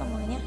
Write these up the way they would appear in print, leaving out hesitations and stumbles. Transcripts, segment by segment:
semuanya.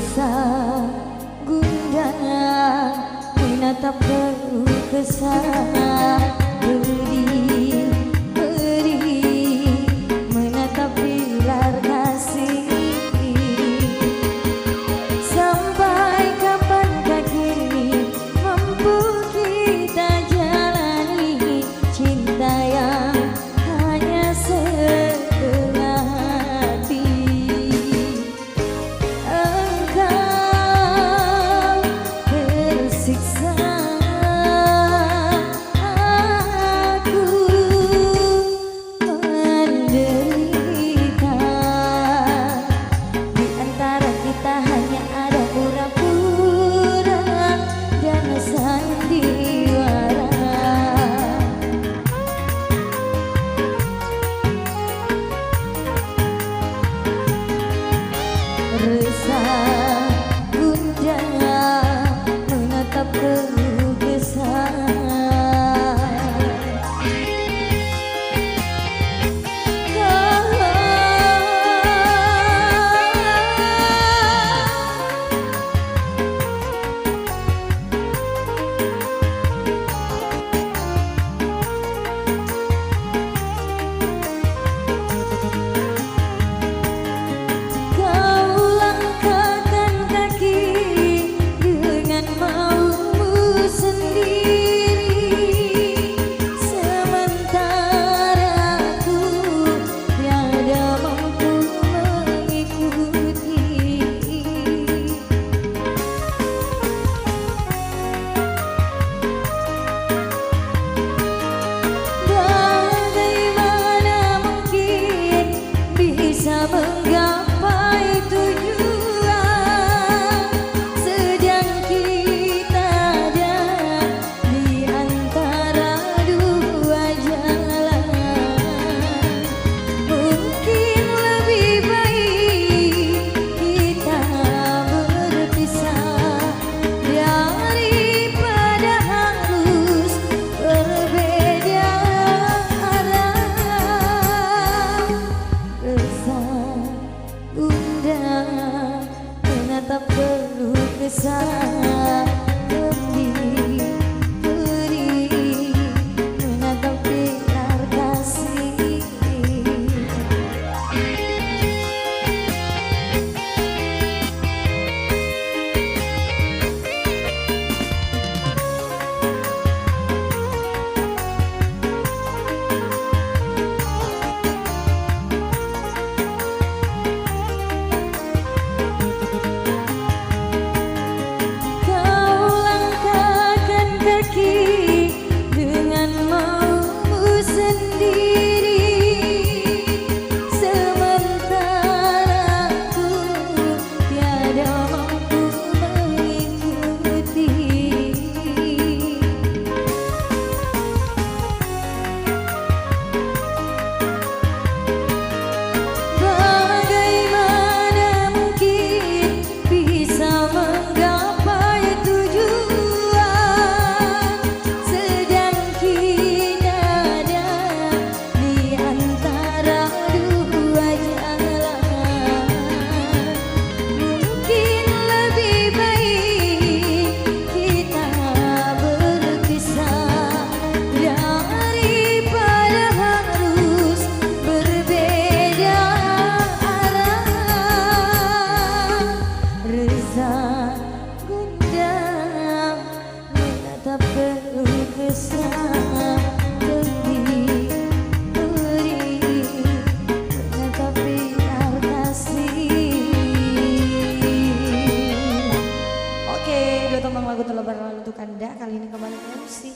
resah gundah menatap keluh kesah pedih menatap pilar kasih. Sampai kapankah kini mampu kita jalani cinta yang hanya setengah hati. Engkau tersiksa, aku menderita. Di antara kita hanya ada pura-pura dan sandiwara. Resah gundah menatap keluh kesah. Menggapai tujuan sedang kita ada di antara dua jalan. Mungkin lebih baik kita berpisah daripada harus berbeda arah. Resah gundah menatap keluh kesah pedih menatap pilar kasih. Dengan maumu sendiri, sementara aku tiada mampu mengikuti. Bagaimana mungkin bisa menggapai tujuan sedang kita ada di antara dua jalan. Mungkin lebih baik kita berpisah daripada harus berbeda arah. Resah gundah menatap keluh kesah pedih menatap pilar kasih. Oke, dua tembang lagu terlebaran untuk Anda. Kali ini kembali ke MC.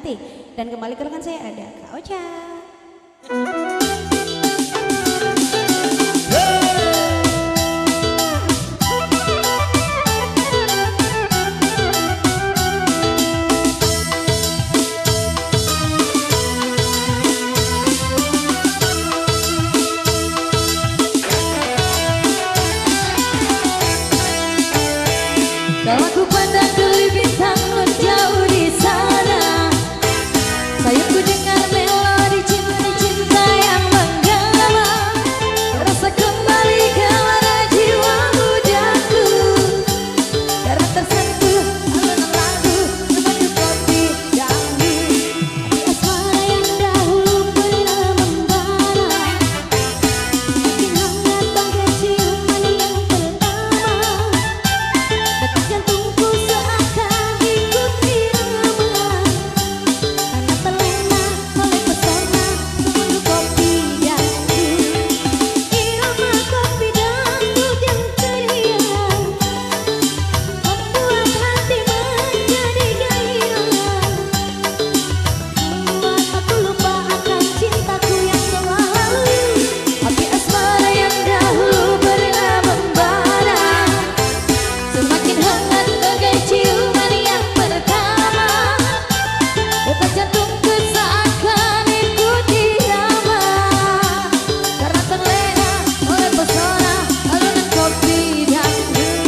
hati. Dan kembali ke rekan saya ada Kak Ocha. Kalau ku pandang geli bintang nun jauh di sana, sayangku dengar melodi cinta yang menggema, rasa kembali ke lara jiwa mudaku, karena tersentuh alunan lagu menuju kopi dangdut, hati asmara yang dahulu pernah membara, semakin hangat bagai ciuman yang pertama. Detak jantungku seakan ikut irama, karena terlena oleh pesona semungut kopi dangdut. Irama kopi dangdut yang ceria membuat hati menjadi gairah, membuat aku lupa akan cintaku yang telah lalu. Api asmara yang dahulu pernah membara, semakin hangat bagai ciuman yang pertama. Detak jantungku seakan ikut irama, karena terlena oleh pesona alunan kopi dangdut.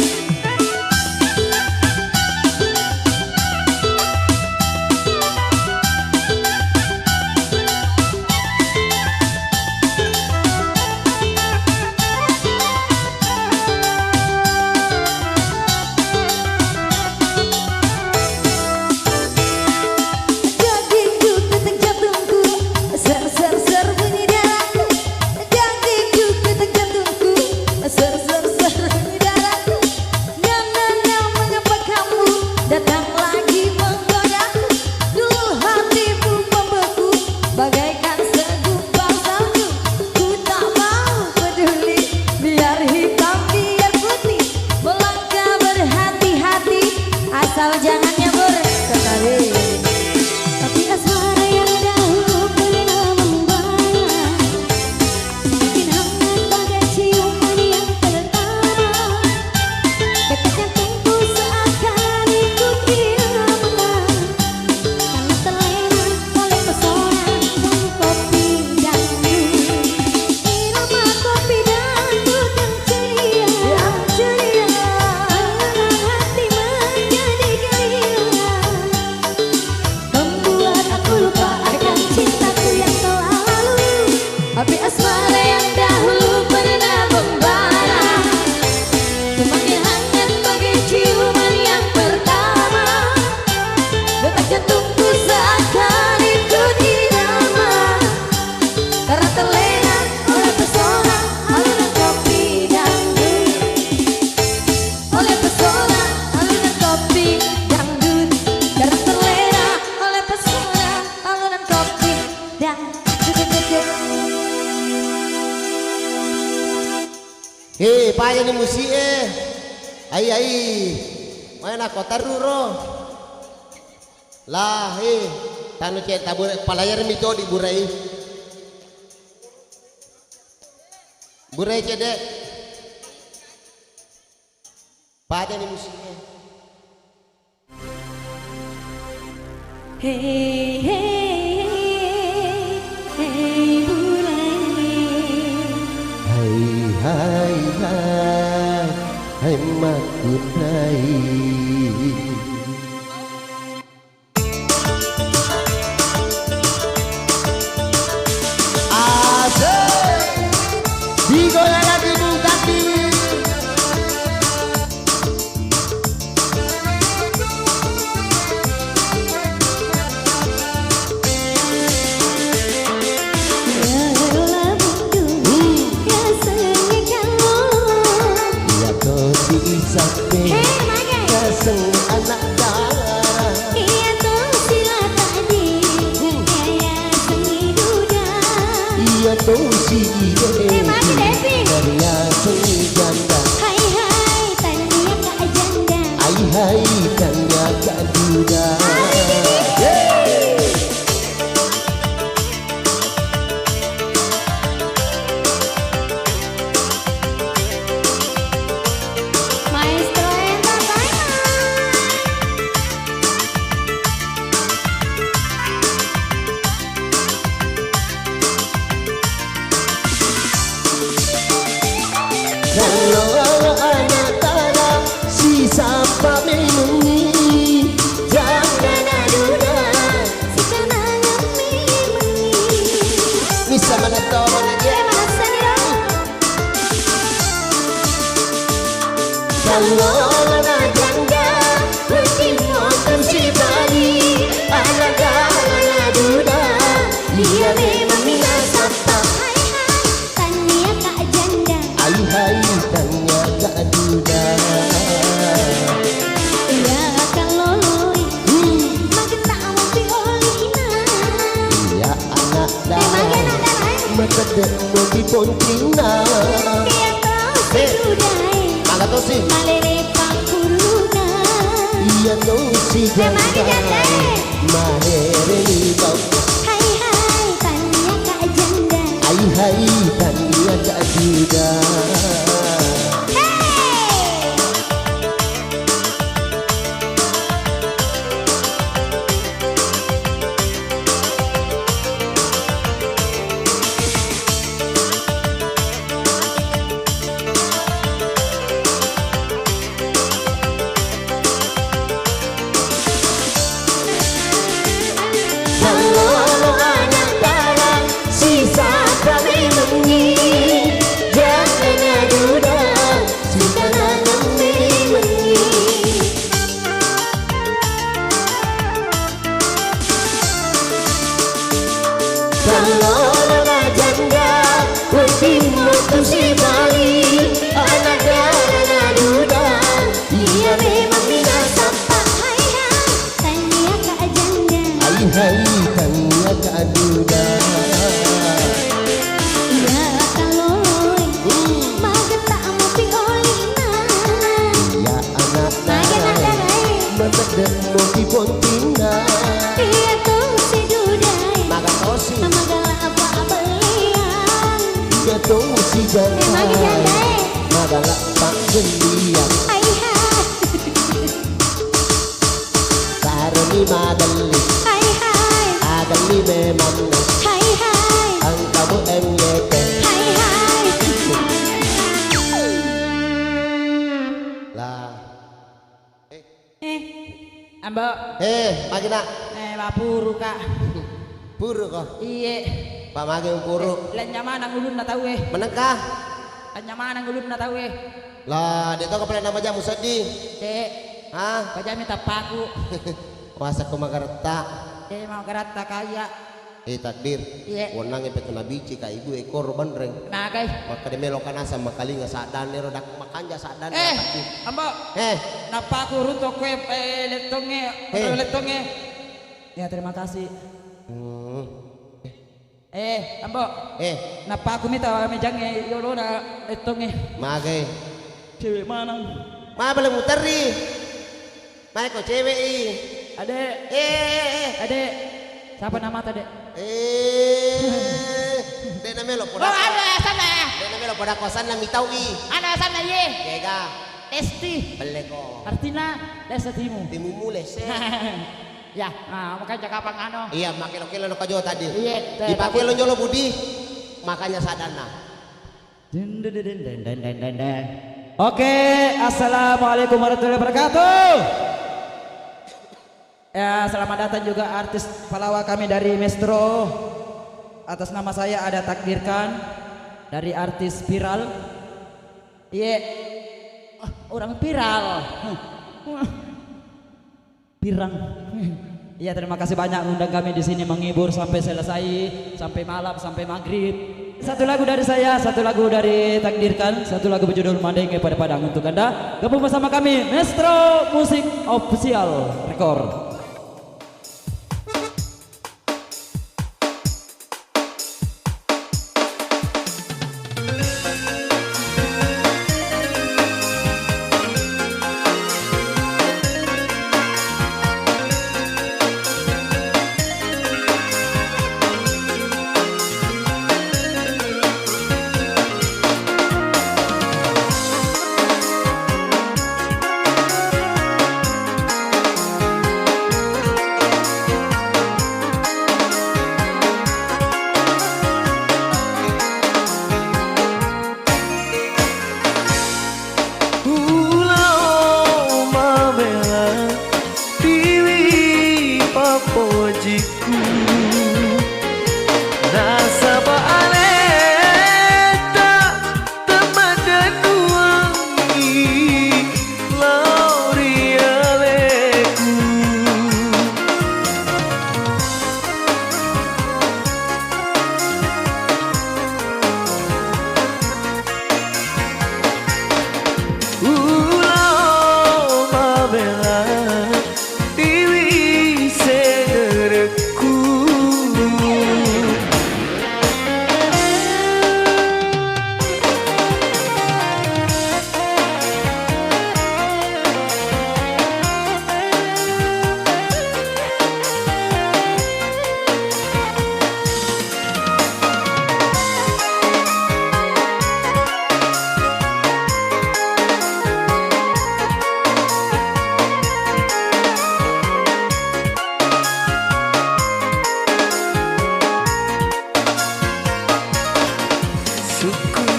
Jadingduk detak jantungku, ser ser ser bunyi darahku. Jadingduk detak jantungku, ser ser ser bunyi darahku. Nana mengapa kamu datang lagi menggodaku? Dulu hatimu membeku bagaikan segumpal salju. Ku tak mau peduli, biar hitam biar putih. Melangkah berhati-hati, asal jangan nyebur ke kali. Tapi asmara yang dahulu pernah membara, semakin hangat bagai ciuman yang pertama. Detak jantungku seakan ikut irama, karena terlena oleh pesona semungut kopi dangdut. Irama kopi dangdut yang ceria, mengenang hati menjadi gairah, membuat aku lupa akan cintaku yang telah lalu. Api asmara yang dahulu pernah membara, semakin hangat bagai ciuman yang pertama. Detak jantungku seakan ikut irama, karena terlena oleh pesona alunan kopi dangdut. Oleh pesona alunan kopi dangdut, karena terlena oleh pesona alunan kopi dangdut. Hei, payah ni musik ai main aku taruro lah tanu cek tabur palayar mito di burai cedek payah ni musik Hey hey hey burai, hai makunai. Digoyang lagi Bugatti. Ya kau si isape, kaseng anak darah. iya tuh sila tadi, gaya seni duda. Iya tuh si Mati Devi. karya seni janda. Hai hai, tania kak janda. Hai tanya kak duda. Salona janda Mungkin nonton si Bali Alaga ala duda Dia memang minat sapa Hai hai tania kak janda Hai hai tanya kak duda Iya kalau lori makin tak mau piolina Iya anak makin dah ada lain Matadek mo di pontina Dia tahu si dudai Maka to si malere pakuruna Iya to si Mari janda janda Mahere ni bau Hai hai tania kak janda Hai hai tanya kak duda Hey Halo anak tarang sisa kami mengi Jangan duda sudah nanam mengi Halo anak janda Mungkin waktu si Bali Anak darah duda Dia memang minat sapa Hai hai tania kak janda Hai hai tanya kak duda Iya kalau lori makin tak mau piolina Ya anak makin ada darah lain Matadek mo di pontina Dia tuh si dudai Maka tosi sama galak apa belian Dia to si janda Mari janda Magalak pak gendian Hai hai Karo ni madali hai hai Agal ni memang hai hai Ang kamu MGT hai hai Lah Ambo, Magi nak mapuru kak. Puru kok Iye, Pak Magi puru lan nyaman ang ulun na tawe. Menengkah Lan nyaman ang ulun na tawe. Lah dia tahu kepala nama jamu sedih Dek, Hah pajami tapaku. Masa kumagarta Dek mau karata kaya. Takdir Iya. Wanang epet na bici ka ibu ekor bandreng Nakay. Maka di melokan asa makalinga sadan ni rodak makanja sadan Ambo, napaku ruto kwe letonge, letonge. Ya terima kasih. Ambo, napaku mita mejange yolo na letonge. Magay Cewek manang. Ma boleh muter nih Mai kok cewek Adek, adek. Siapa nama tadi? Dia namanya lo Oh, podak ada sana. Dia namanya lo podak kosan na mitaw Ada sana ye. Kega Esti. Bele ko Artinya desa timu. Timu mules Ya, nah makanya kapang ano. Iya makilo-kilo no kajo tadi Iya, Dipakai lo nyolo budi Makanya sadana Oke, assalamualaikum warahmatullahi wabarakatuh. Ya, selamat datang juga artis pelawak kami dari Mestro. Atas nama saya ada takdirkan dari artis viral. Iya, orang viral. Pirang. Iya, terima kasih banyak undang kami di sini menghibur sampai selesai, sampai malam, sampai maghrib. Satu lagu dari saya, satu lagu dari Takdirkan, satu lagu berjudul Mandenge pada Padang untuk Anda. Gabung bersama kami Mestro Musik Official Record.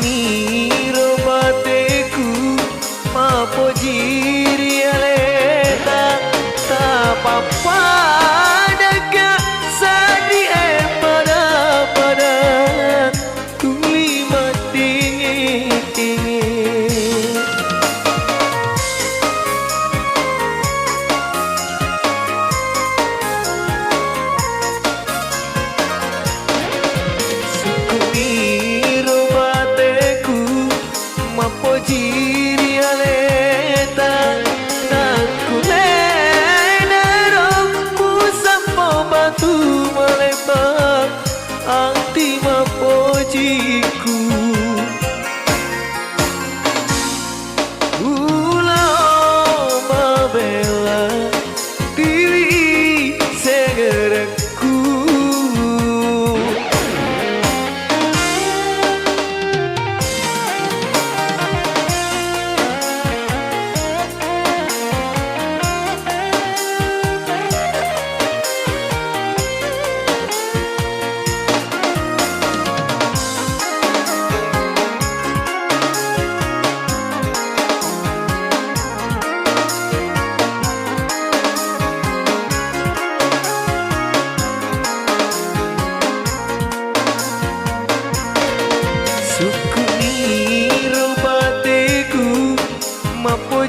miro bateku mapo jiri aleta ta papa daga sadi pada pada tuli mati jiri aleta nakulena rompu sampo batu melepak anti mapojiku ulau mabela diri segerekku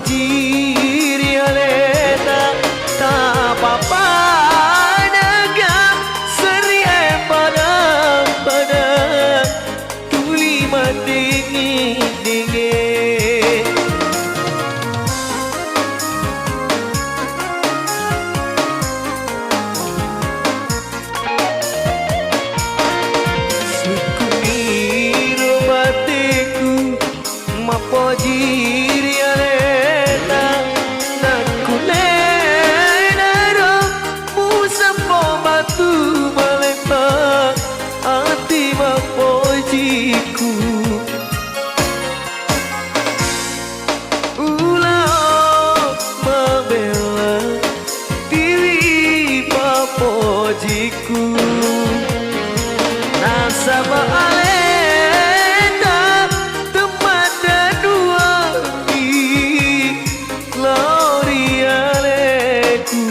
jiri aleta ta papa daga seri pada pada tuli mati dingin suku biru batiku mapo jiri aleta nakulena rompu sampo batu melepak hati mapojiku ulau membela diri mapojiku nasaba aleta teman dua di glorialeku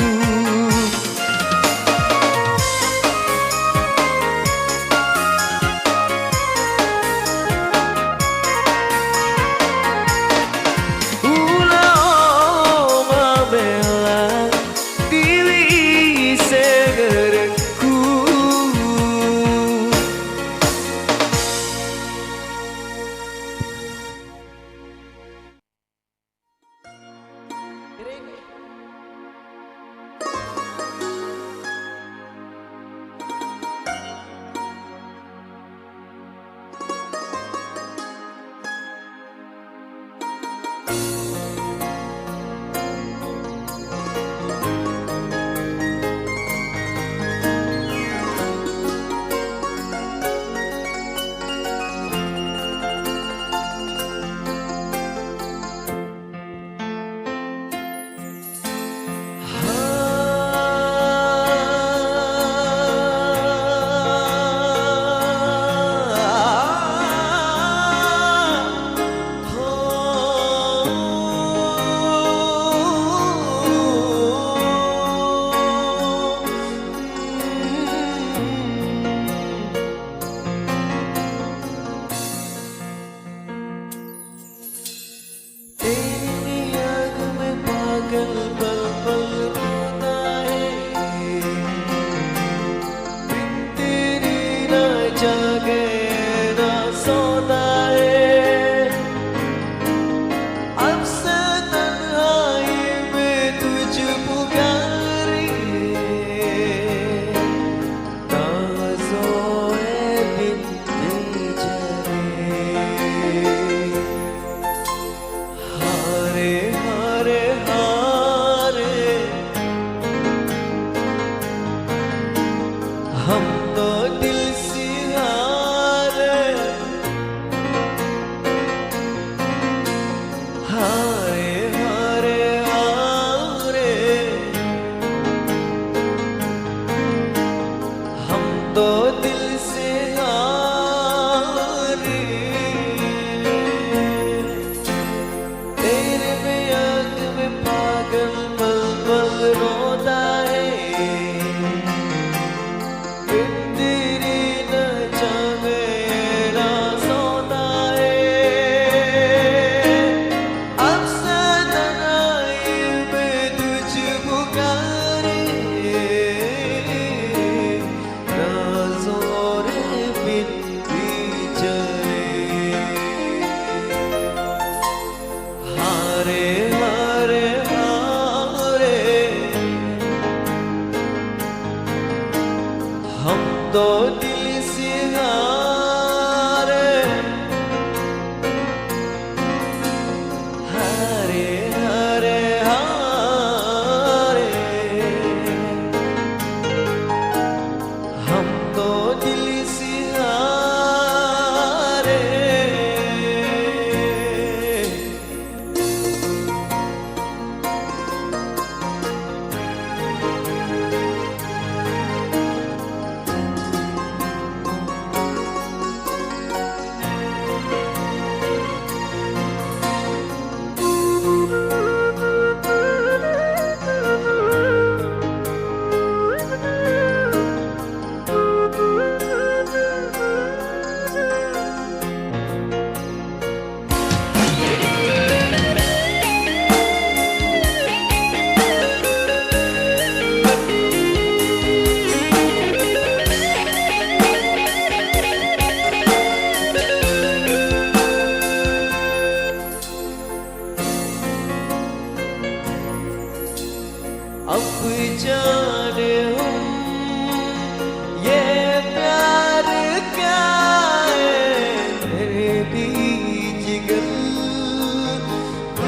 ulau membela diri segerekku.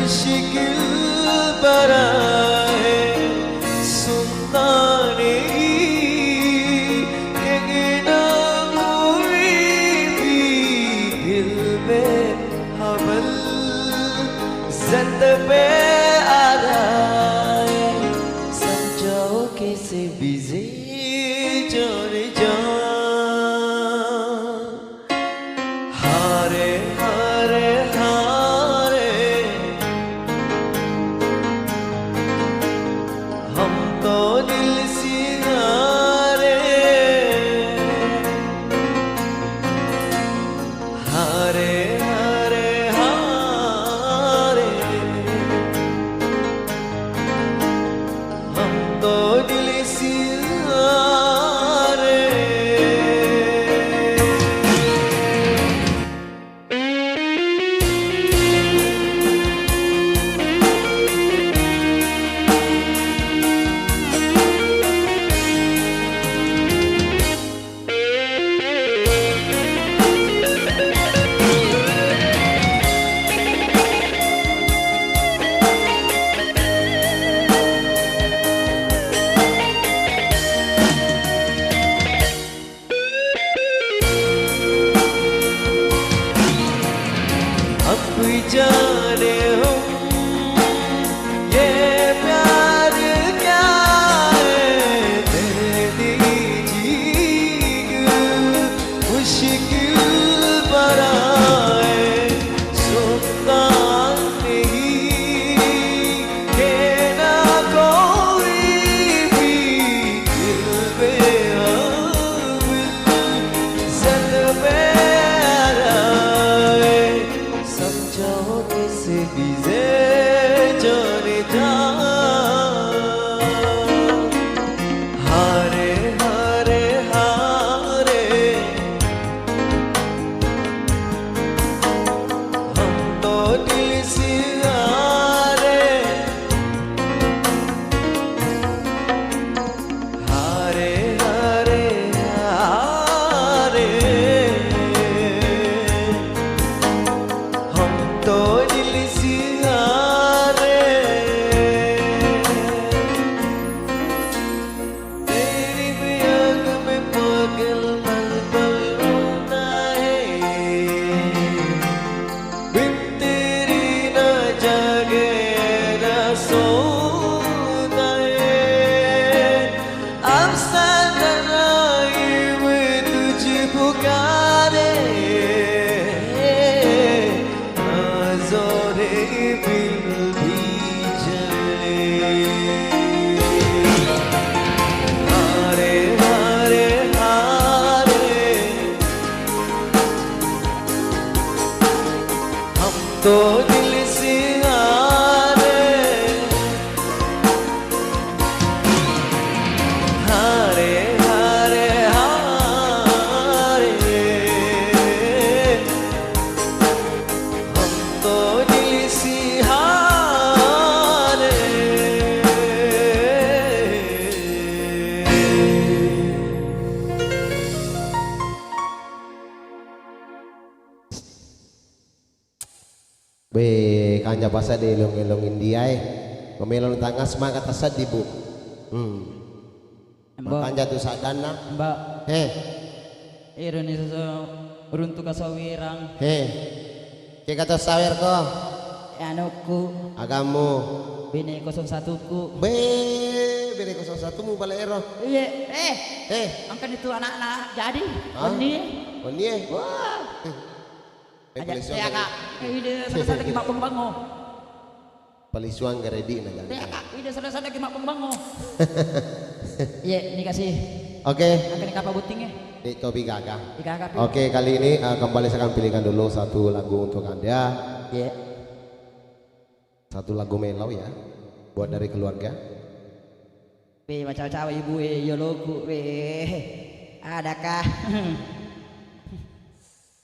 मुश्किल बराए सुनता नहीं कि ना कोई भी दिल में हमल जिंद पे आ रहा है समझाओ कैसे बिजी जाने जा हारे हारे हारे हम तो दिल से हारे हारे हारे हारे हम तो दिल से हारे अब जाने हम ये प्यार क्या है तेरे दीजिए मुश्किल बड़ा है सुनता नहीं कि ना कोई भी दिल में जिंद पे समझाओ कैसे बीजे जाने जा हारे हारे हारे हम तो दिल से हारे हारे हारे हारे हम तो दिल से हारे तेरी आग में पागल पल रोना है बिन तेरी ना जागे ना सोना है अब सनराई में तुझे पुकारे जोरे बिल भी जले हारे हारे हारे हम तो दिल से हारे हारे हारे हारे हम तो दिल से हारे Be kanja basa de elong-elong India memelon tangga semangat asad di bu. Makanya tuh sadana. Mbak, Heh, ini runtuh kasawirang kayak kata sawer ko, anuku agamu. bini 01 ku. Bere 01 mu balero. Iya, Angkan itu anak-anak jadi. Hah? Ini. Wah. Aja saya kak. Ide selesai lagi mak pembango. Palisuan garedi na Ya kak, ide selesai lagi mak pembango. Iya, ini kasih. Oke. Angkan kapal butingnya. Di Topi Gaga. Kakak. Oke, kali ini kembali saya akan pilihkan dulu satu lagu untuk Anda. Iya. Satu lagu melau ya, buat dari keluarga. Macam cawe ibu yo logo adakah?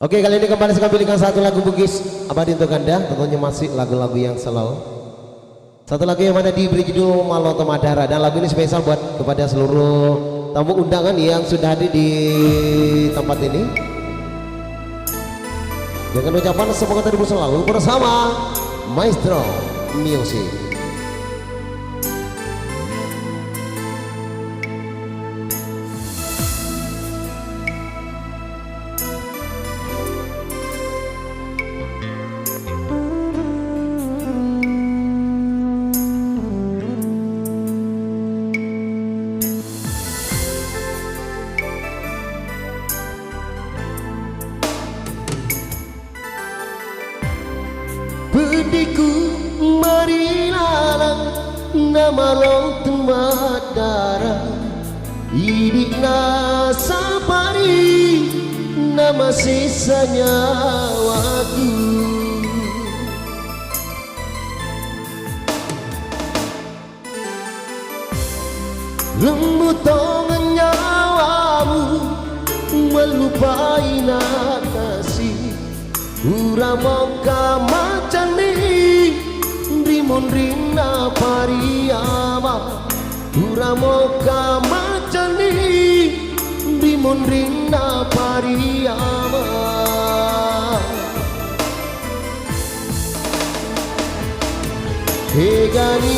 Oke, kali ini kembali saya pilihkan satu lagu Bugis abadi untuk Anda. Tentunya masih lagu-lagu yang selalu. Satu lagu yang mana diberi judul Maloto Madara, dan lagu ini spesial buat kepada seluruh tamu undangan yang sudah hadir di tempat ini. Dengan ucapan semoga terus selalu bersama Maestro Music. Pediku marilah nama long tempat darah idik nasabari nama sisanya waktu lembut tangan nyawamu melupai nak kasih Uramoka macani Rimon rina pariyama Uramoka macani Rimon rina pariyama Hegani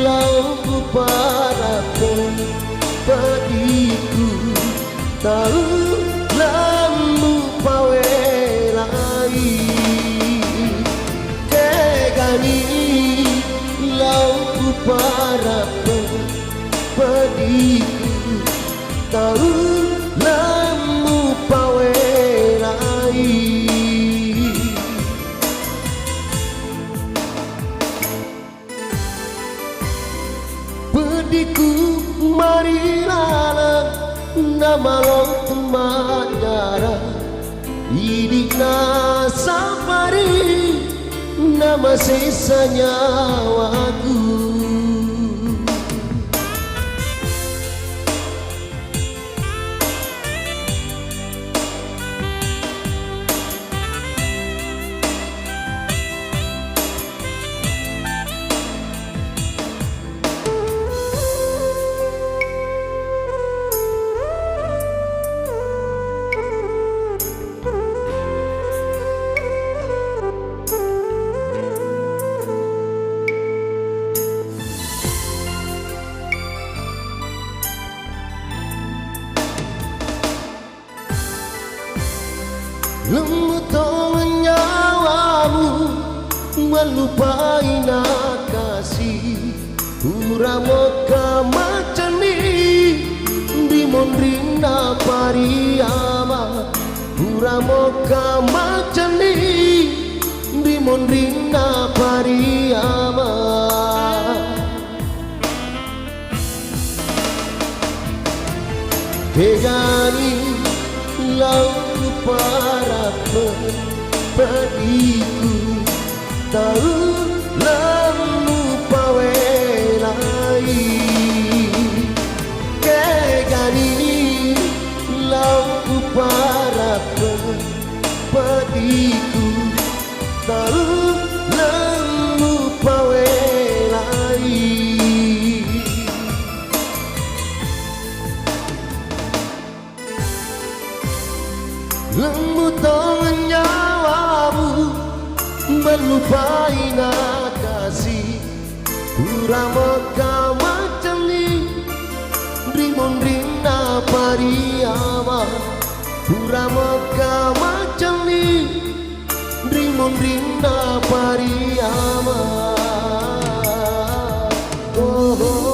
lauku para padiku tahu lambu pawe Kegani lauku para padiku tahu lambu pawelai pediku marilah nama long teman darah idik nasabari nama sisanya waktu lembut tangan nyawamu melupai nak kasih Uramoka macani Dimon rina pariyama Uramoka macani Dimon rina pariyama Hegani lauku para padiku tahu lamu pawelai Kegani lauku para padiku tahu lamu pawelai lembut tangan nyawamu melupai nak kasih Uramoka macani Rimon rina pariyama Uramoka macani Rimon rina pariyama oh, oh.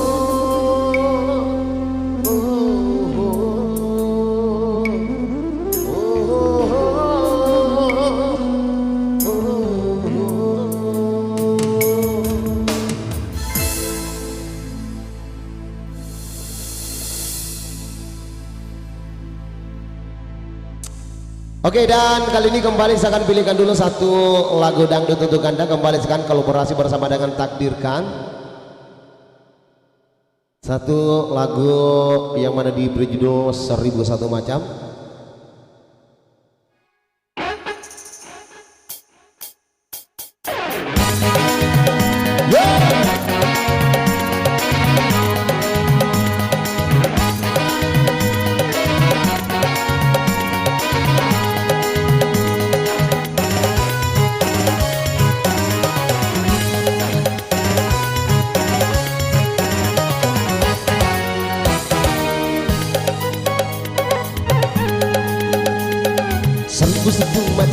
Oke, dan kali ini kembali saya akan pilihkan dulu satu lagu dangdut untuk Anda. Kembali sekarang kolaborasi bersama dengan Takdirkan. Satu lagu yang mana diberi judul 1001 Macam.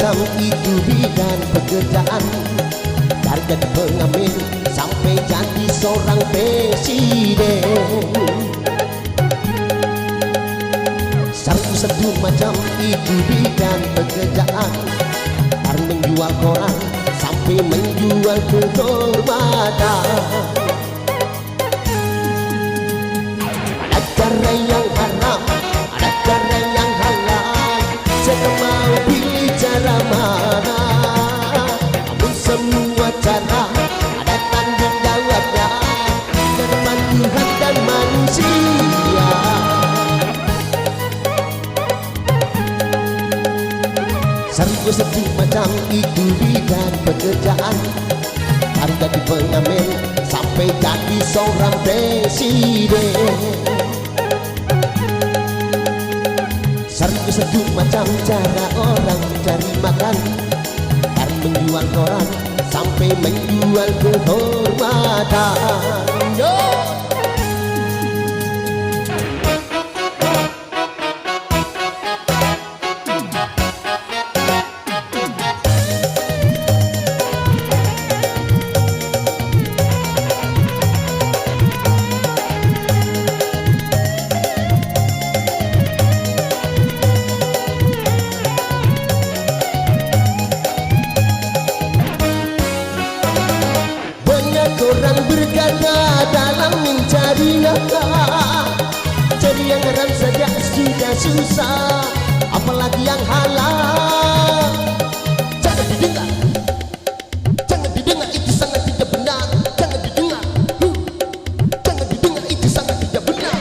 macam itu bidang pekerjaan, dari jadi pengamen sampai jadi seorang presiden. Satu macam itu bidang pekerjaan, dari menjual koran sampai menjual kehormatan. Ada cara yang haram, ada cara yang halal, saya mau pilih cara mana. Namun semua cara ada tanggung jawabnya di depan Tuhan dan manusia. Satu macam itu bidang pekerjaan, dari jadi pengamen sampai jadi seorang presiden. Satu macam cara orang cari makan, dari menjual koran sampai menjual kehormatan. Yo! Orang berkata dalam mencari nafkah, cari yang haram saja sudah susah, apalagi yang halal. Jangan didengar, jangan didengar, itu sangat tidak benar. Jangan didengar, jangan didengar, itu sangat tidak benar.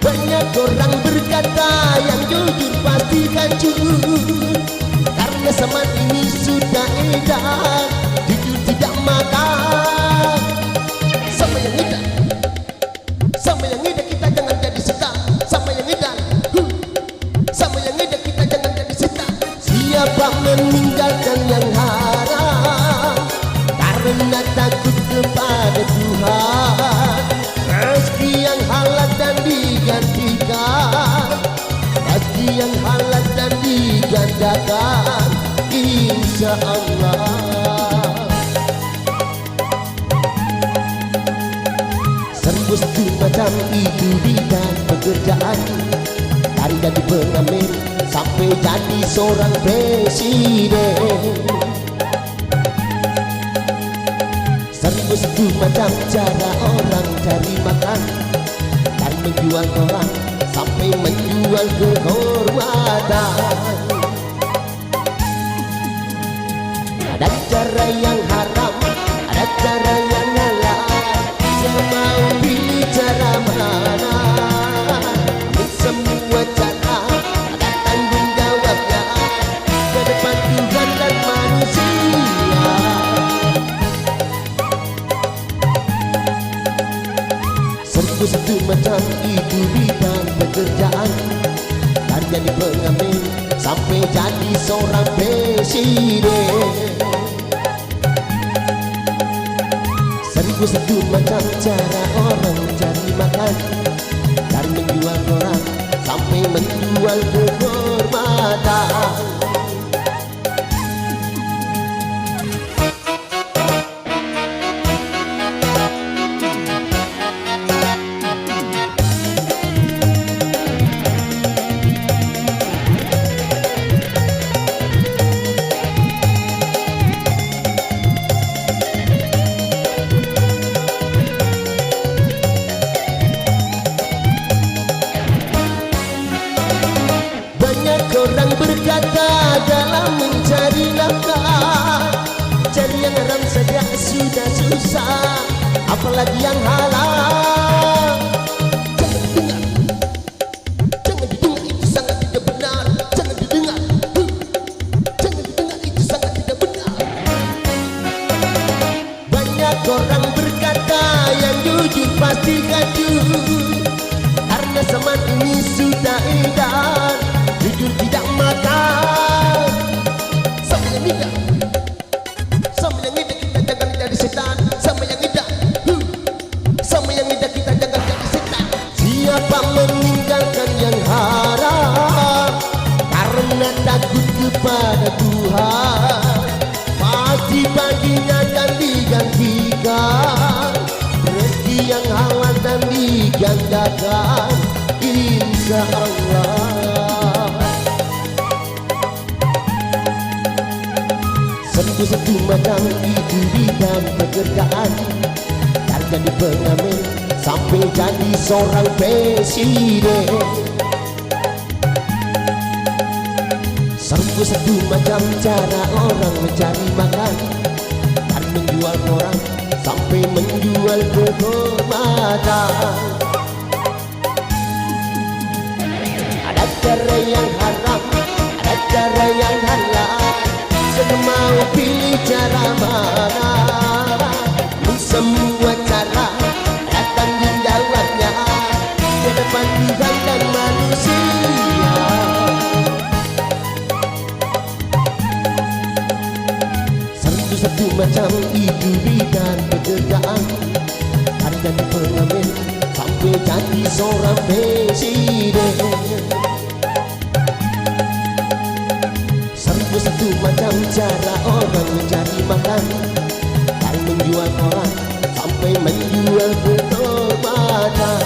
Banyak orang berkata yang jujur pastikan jujur, karena zaman ini sudah edan jujur tidak makan. Sama yang edan, sama yang edan, kita jangan jadi setan. Sama yang edan, sama yang edan, kita jangan jadi setan. Siapa meninggalkan yang haram karena takut kepada Tuhan, rezeki yang halal dan digantikan, rezeki yang halal dan digandakan, insya Allah. Satu macam itu bidang pekerjaan, dari jadi pengamen sampai jadi seorang presiden. Satu macam cara orang cari makan, dari menjual koran sampai menjual kehormatan. Ada cara yang haram, ada cara yang halal, saya mau pilih cara mana. Semua cara ada tanggung jawabnya ke depan Tuhan dan manusia. Satu macam itu bidang pekerjaan, dari jadi pengamen sampai jadi seorang presiden. Satu macam cara orang cari makan, dari menjual koran sampai menjual kehormatan. Orang berkata dalam mencari nafkah, cari yang haram saja sudah susah, apalagi yang halal. Jangan didengar, jangan didengar, itu sangat tidak benar. Jangan didengar, jangan didengar, itu sangat tidak benar. Banyak orang berkata yang jujur pastikan jujur, karena zaman ini sudah edan jujur tidak makan. Sama yang edan, sama yang edan, kita jangan jadi setan. Sama yang edan, sama yang edan, kepada Tuhan, pasti paginya akan digantikan. Rezeki yang halal dan digandakan, insya Allah. Satu-satu macam itu bidang pekerjaan, dari jadi pengamen sampai jadi seorang presiden. Satu macam cara orang mencari makan, dari menjual orang sampai menjual kehormatan. Ada cara yang haram, ada cara yang halal, semau pilih cara mana. Semua cara ada tanggung jawabnya ke depan Tuhan dan manusia. Satu macam itu bidang pekerjaan, dari jadi pengamen sampai jadi seorang presiden. Satu macam cara orang mencari makan, dari menjual orang sampai menjual kehormatan.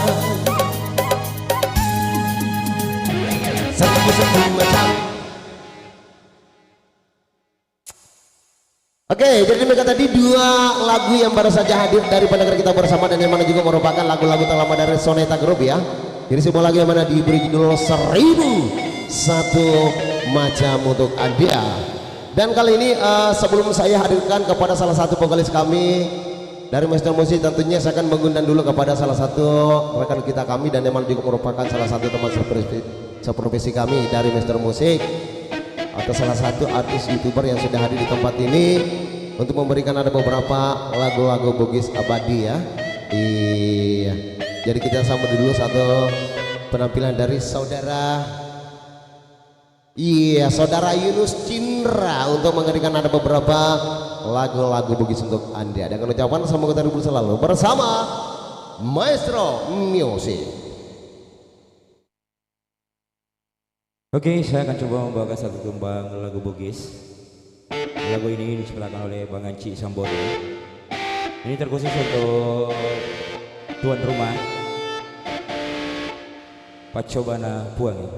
Satu macam. Oke, jadi mereka tadi dua lagu yang baru saja hadir dari pendengar kita bersama, dan yang mana juga merupakan lagu-lagu terlama dari Soneta Group ya. Jadi sebuah lagu yang mana diberi judul 1001 macam untuk Anda. Dan kali ini sebelum saya hadirkan kepada salah satu vokalis kami dari Master Musik, tentunya saya akan mengundang dulu kepada salah satu rekan kita kami, dan yang mana juga merupakan salah satu teman seprofesi kami dari Master Musik, atau salah satu artis YouTuber yang sudah hadir di tempat ini untuk memberikan ada beberapa lagu-lagu Bugis abadi ya. Iya. Jadi kita sambut dulu satu penampilan dari saudara Yunus Cindra untuk mengerikan ada beberapa lagu-lagu Bugis untuk Anda. Dengan ucapan semoga terhibur selalu bersama Maestro Music. Oke, saya akan coba membawakan satu kembang lagu Bugis. Lagu ini diciptakan oleh Bang Anci Sambodo. Ini terkhusus untuk tuan rumah Pacobana Puangi.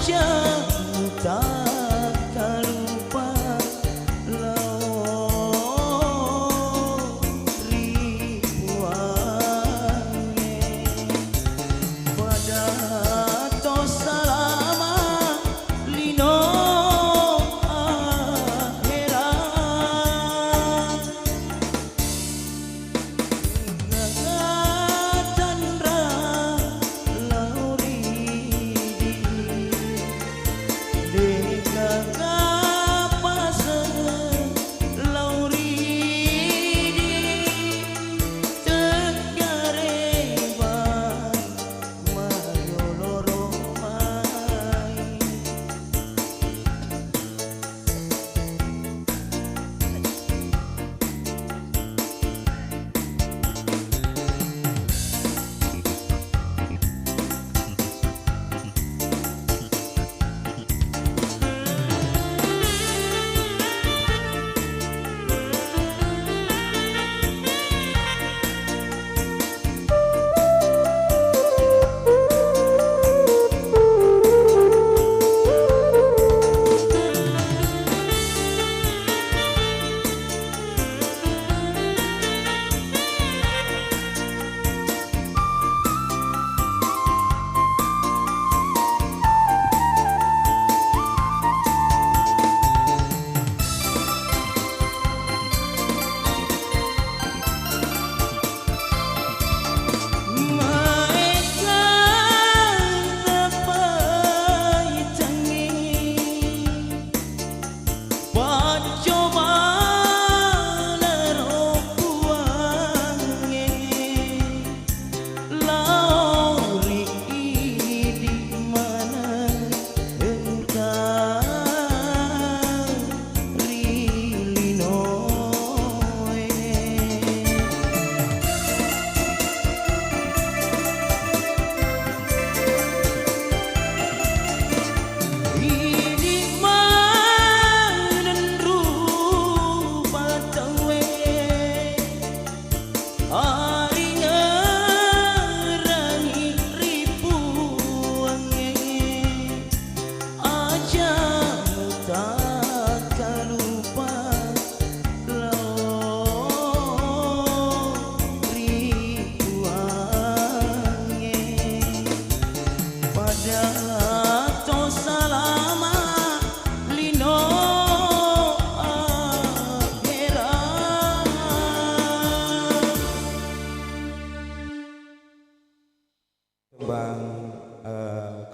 aja tak lupa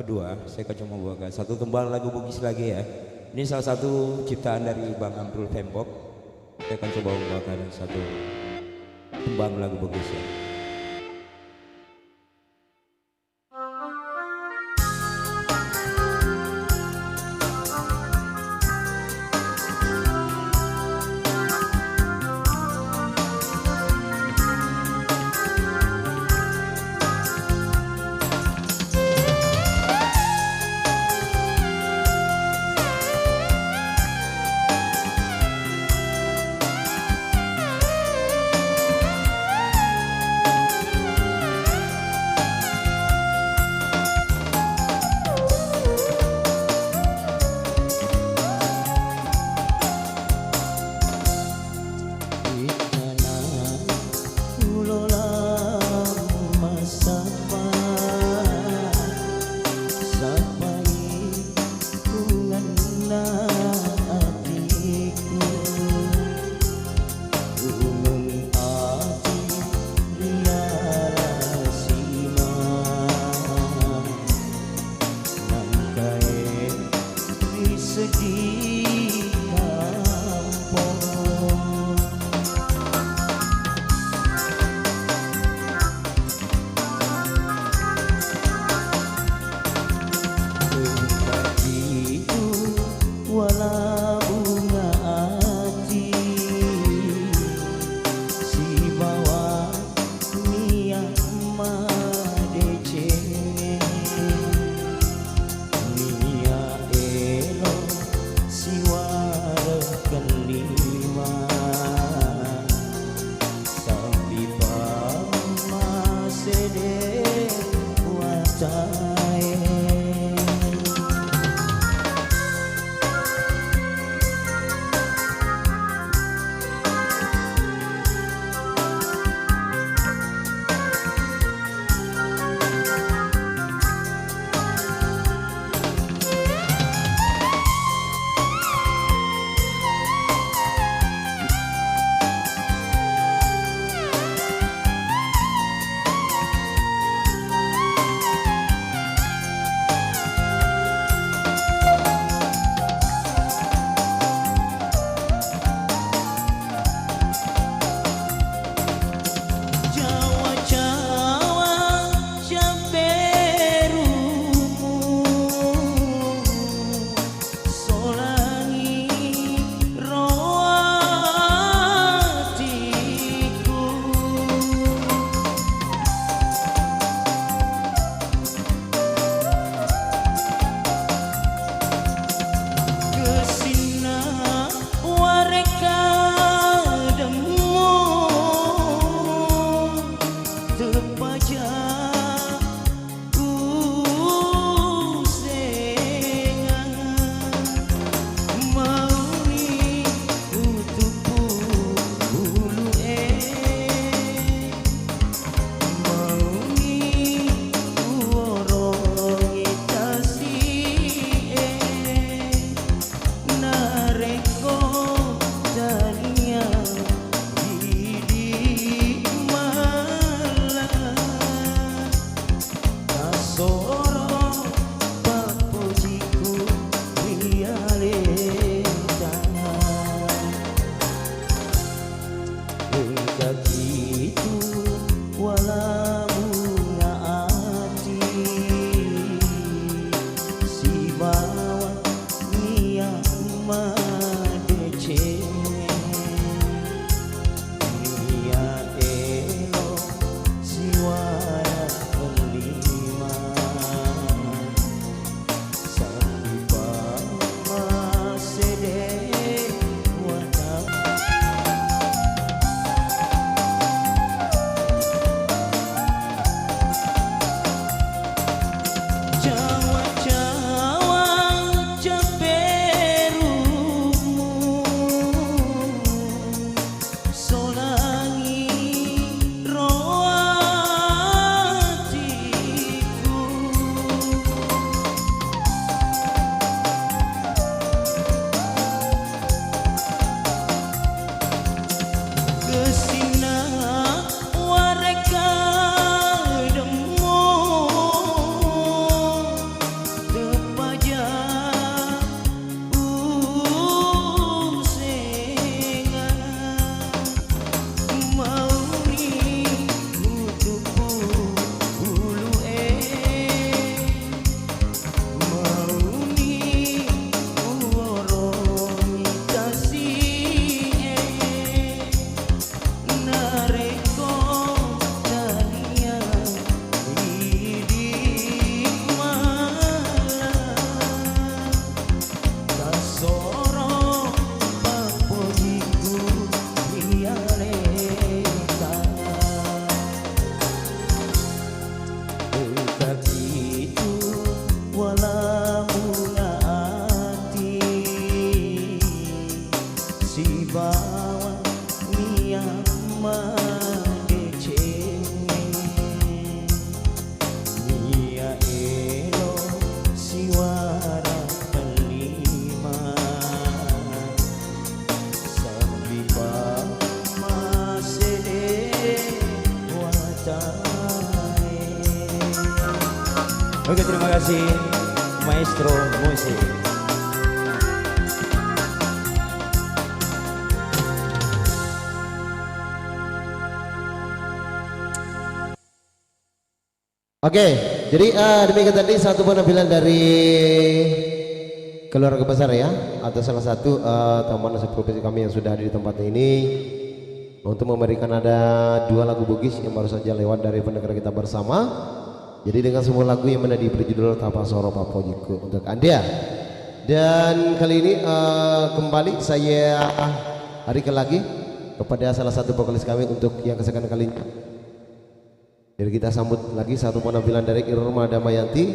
kedua, saya akan coba membawakan satu tembang lagu Bugis lagi ya. Ini salah satu ciptaan dari Bang Amrul Tembok. Saya akan coba membawakan satu tembang lagu Bugis ya. Oke, terima kasih Maestro Musik. Oke, jadi demikian tadi satu penampilan dari keluarga besar ya, atau salah satu tamu nasib profesi kami yang sudah hadir di tempat ini untuk memberikan ada dua lagu Bugis yang baru saja lewat dari pendengar kita bersama. Jadi dengan semua lagu yang mana diberi judul Tapa Soro Papojiku untuk Anda. Dan kali ini kembali saya berikan lagi kepada salah satu vokalis kami untuk yang kesekian kalinya. Jadi kita sambut lagi satu penampilan dari Irma Damayanti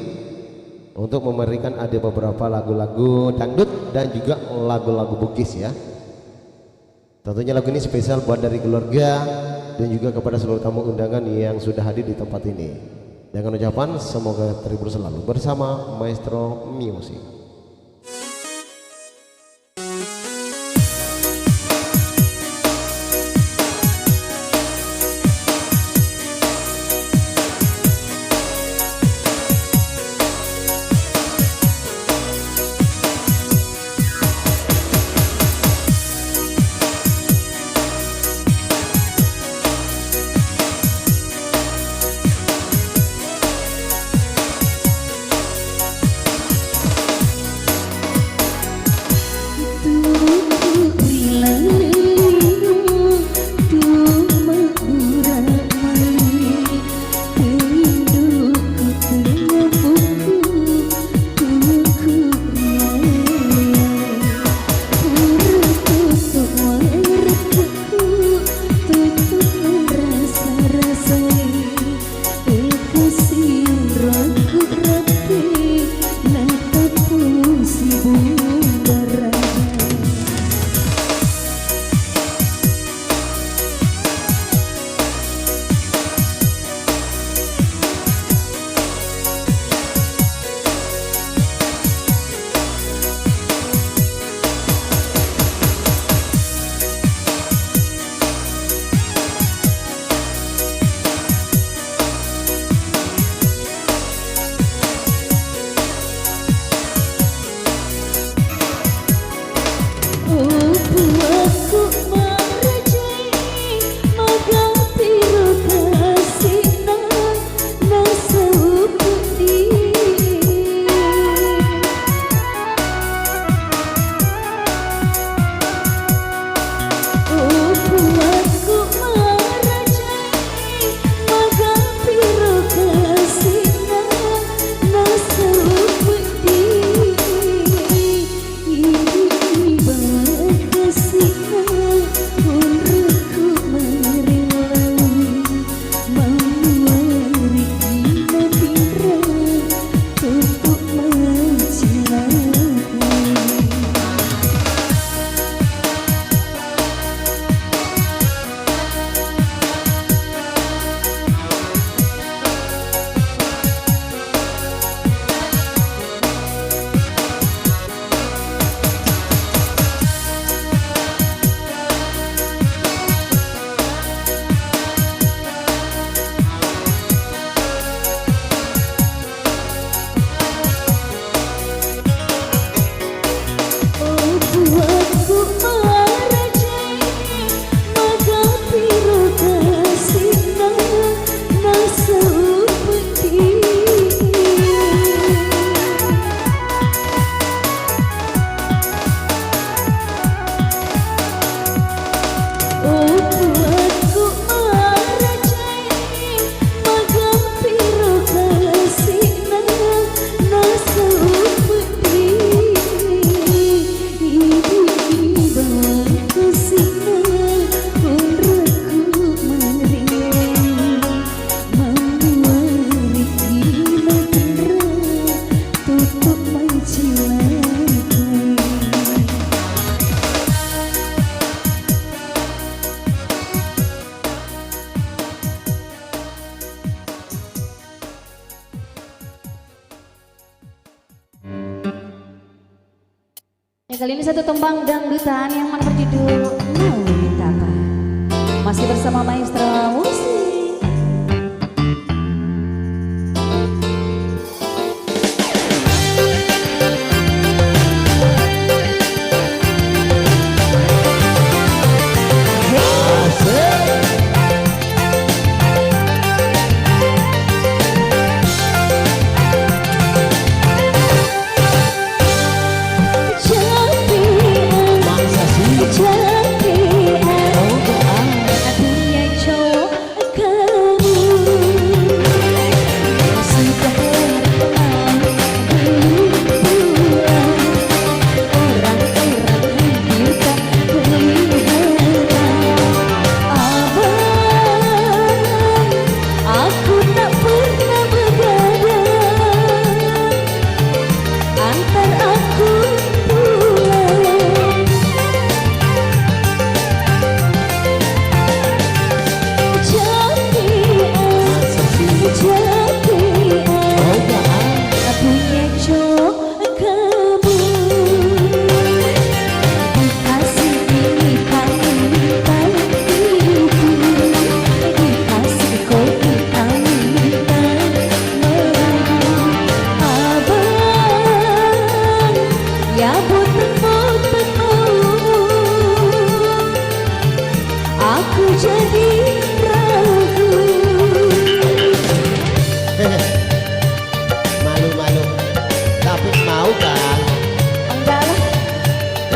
untuk memberikan ada beberapa lagu-lagu dangdut dan juga lagu-lagu Bugis ya. Tentunya lagu ini spesial buat dari keluarga dan juga kepada seluruh tamu undangan yang sudah hadir di tempat ini. Dengan ucapan semoga terhibur selalu bersama Maestro Music. Kali ini satu tembang dangdutan yang mana berjudul Maui Tapa. Masih bersama Maestro Musik.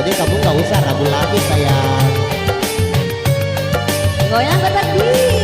Jadi kamu nggak usah ragu lagi sayang. Goyang berbagi.